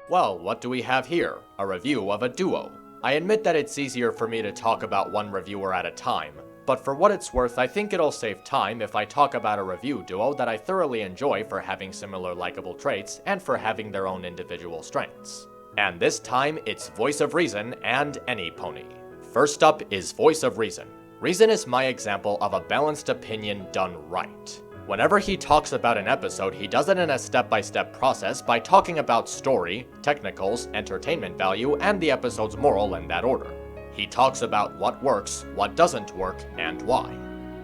Well, what do we have here? A review of a duo. I admit that it's easier for me to talk about one reviewer at a time, but for what it's worth, I think it'll save time if I talk about a review duo that I thoroughly enjoy for having similar likable traits and for having their own individual strengths. And this time, it's Voice of Reason and Any Pony. First up is Voice of Reason. Reason is my example of a balanced opinion done right. Whenever he talks about an episode, he does it in a step-by-step process by talking about story, technicals, entertainment value, and the episode's moral in that order. He talks about what works, what doesn't work, and why.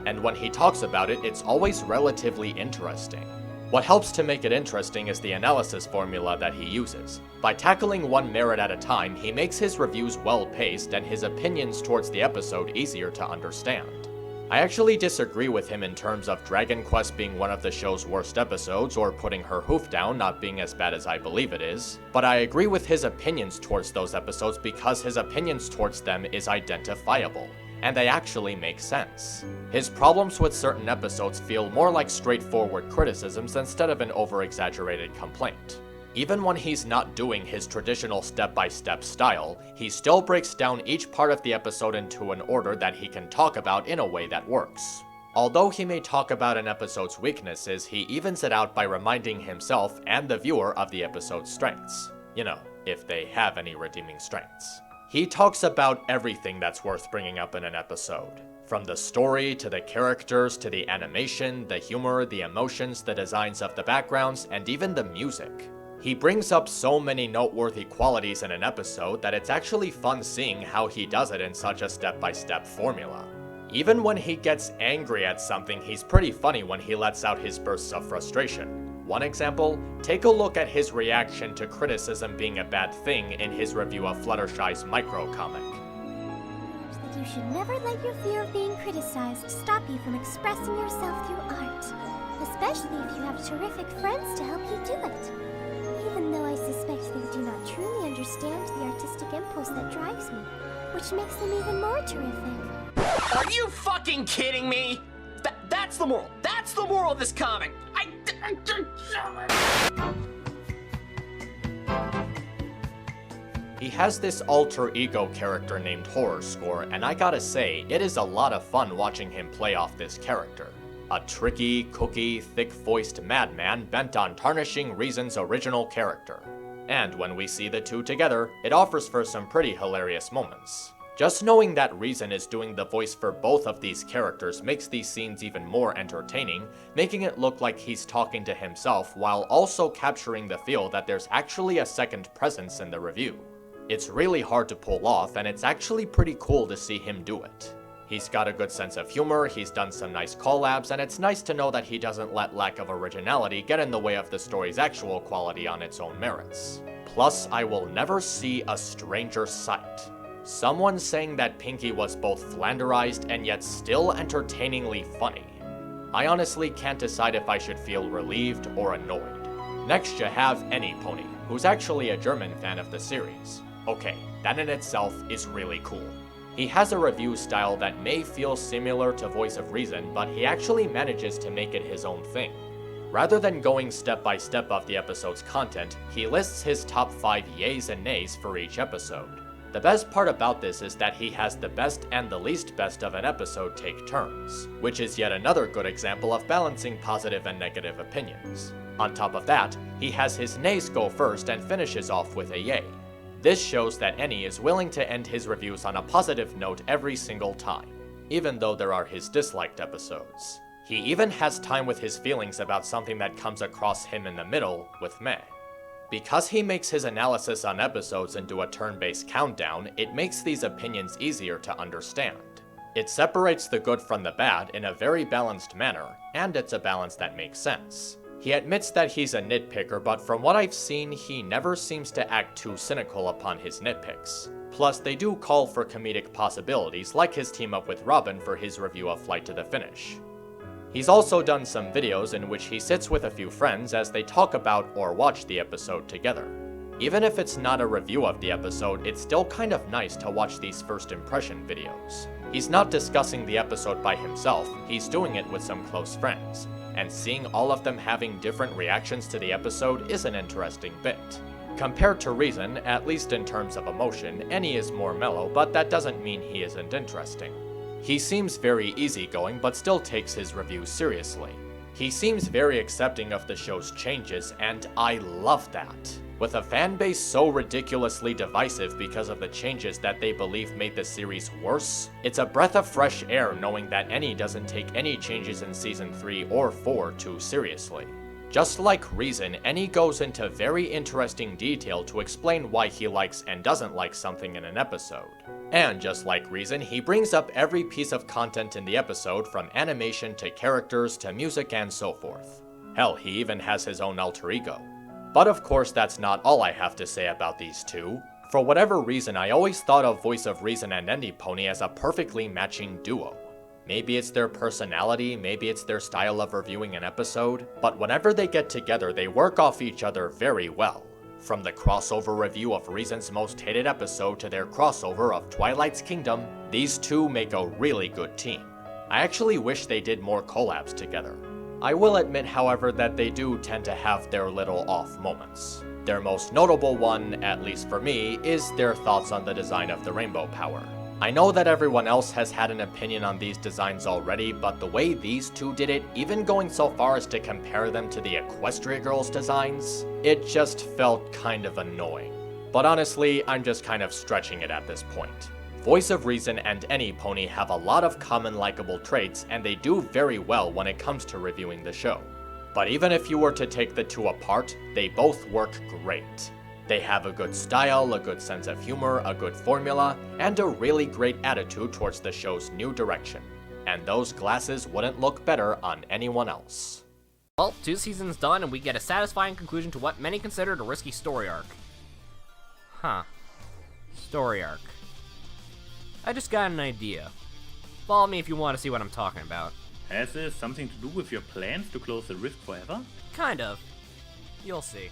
And when he talks about it, it's always relatively interesting. What helps to make it interesting is the analysis formula that he uses. By tackling one merit at a time, he makes his reviews well-paced and his opinions towards the episode easier to understand. I actually disagree with him in terms of Dragon Quest being one of the show's worst episodes or Putting Her Hoof Down not being as bad as I believe it is, but I agree with his opinions towards those episodes because his opinions towards them is identifiable, and they actually make sense. His problems with certain episodes feel more like straightforward criticisms instead of an over-exaggerated complaint. Even when he's not doing his traditional step-by-step style, he still breaks down each part of the episode into an order that he can talk about in a way that works. Although he may talk about an episode's weaknesses, he evens it out by reminding himself and the viewer of the episode's strengths. You know, if they have any redeeming strengths. He talks about everything that's worth bringing up in an episode. From the story, to the characters, to the animation, the humor, the emotions, the designs of the backgrounds, and even the music. He brings up so many noteworthy qualities in an episode that it's actually fun seeing how he does it in such a step-by-step formula. Even when he gets angry at something, he's pretty funny when he lets out his bursts of frustration. One example, take a look at his reaction to criticism being a bad thing in his review of Fluttershy's micro-comic. That you should never let your fear of being criticized stop you from expressing yourself through art, especially if you have terrific friends to help you do it. Even though I suspect they do not truly understand the artistic impulse that drives me, which makes them even more terrific. Are you fucking kidding me? That's the moral. That's the moral of this comic. He has this alter ego character named Horror Score, and I gotta say, it is a lot of fun watching him play off this character. A tricky, cookie, thick-voiced madman bent on tarnishing Reason's original character. And when we see the two together, it offers for some pretty hilarious moments. Just knowing that Reason is doing the voice for both of these characters makes these scenes even more entertaining, making it look like he's talking to himself while also capturing the feel that there's actually a second presence in the review. It's really hard to pull off, and it's actually pretty cool to see him do it. He's got a good sense of humor, he's done some nice collabs, and it's nice to know that he doesn't let lack of originality get in the way of the story's actual quality on its own merits. Plus, I will never see a stranger sight. Someone saying that Pinky was both flanderized and yet still entertainingly funny. I honestly can't decide if I should feel relieved or annoyed. Next you have Any Pony, who's actually a German fan of the series. Okay, that in itself is really cool. He has a review style that may feel similar to Voice of Reason, but he actually manages to make it his own thing. Rather than going step by step of the episode's content, he lists his top 5 yays and nays for each episode. The best part about this is that he has the best and the least best of an episode take turns, which is yet another good example of balancing positive and negative opinions. On top of that, he has his nays go first and finishes off with a yay. This shows that Any is willing to end his reviews on a positive note every single time, even though there are his disliked episodes. He even has time with his feelings about something that comes across him in the middle with meh. Because he makes his analysis on episodes into a turn-based countdown, it makes these opinions easier to understand. It separates the good from the bad in a very balanced manner, and it's a balance that makes sense. He admits that he's a nitpicker, but from what I've seen, he never seems to act too cynical upon his nitpicks. Plus, they do call for comedic possibilities, like his team-up with Robin for his review of Flight to the Finish. He's also done some videos in which he sits with a few friends as they talk about or watch the episode together. Even if it's not a review of the episode, it's still kind of nice to watch these first impression videos. He's not discussing the episode by himself, he's doing it with some close friends, and seeing all of them having different reactions to the episode is an interesting bit. Compared to Reason, at least in terms of emotion, Any is more mellow, but that doesn't mean he isn't interesting. He seems very easygoing, but still takes his reviews seriously. He seems very accepting of the show's changes, and I love that. With a fanbase so ridiculously divisive because of the changes that they believe made the series worse, it's a breath of fresh air knowing that Any doesn't take any changes in Season 3 or 4 too seriously. Just like Reason, Any goes into very interesting detail to explain why he likes and doesn't like something in an episode. And just like Reason, he brings up every piece of content in the episode, from animation to characters to music and so forth. Hell, he even has his own alter ego. But of course that's not all I have to say about these two. For whatever reason, I always thought of Voice of Reason and Any Pony as a perfectly matching duo. Maybe it's their personality, maybe it's their style of reviewing an episode, but whenever they get together, they work off each other very well. From the crossover review of Reason's most hated episode to their crossover of Twilight's Kingdom, these two make a really good team. I actually wish they did more collabs together. I will admit, however, that they do tend to have their little off moments. Their most notable one, at least for me, is their thoughts on the design of the Rainbow Power. I know that everyone else has had an opinion on these designs already, but the way these two did it, even going so far as to compare them to the Equestria Girls designs, it just felt kind of annoying. But honestly, I'm just kind of stretching it at this point. Voice of Reason and Any Pony have a lot of common likable traits, and they do very well when it comes to reviewing the show. But even if you were to take the two apart, they both work great. They have a good style, a good sense of humor, a good formula, and a really great attitude towards the show's new direction. And those glasses wouldn't look better on anyone else. Well, 2 seasons done and we get a satisfying conclusion to what many considered a risky story arc. Story arc. I just got an idea. Follow me if you want to see what I'm talking about. Has this something to do with your plans to close the rift forever? Kind of. You'll see.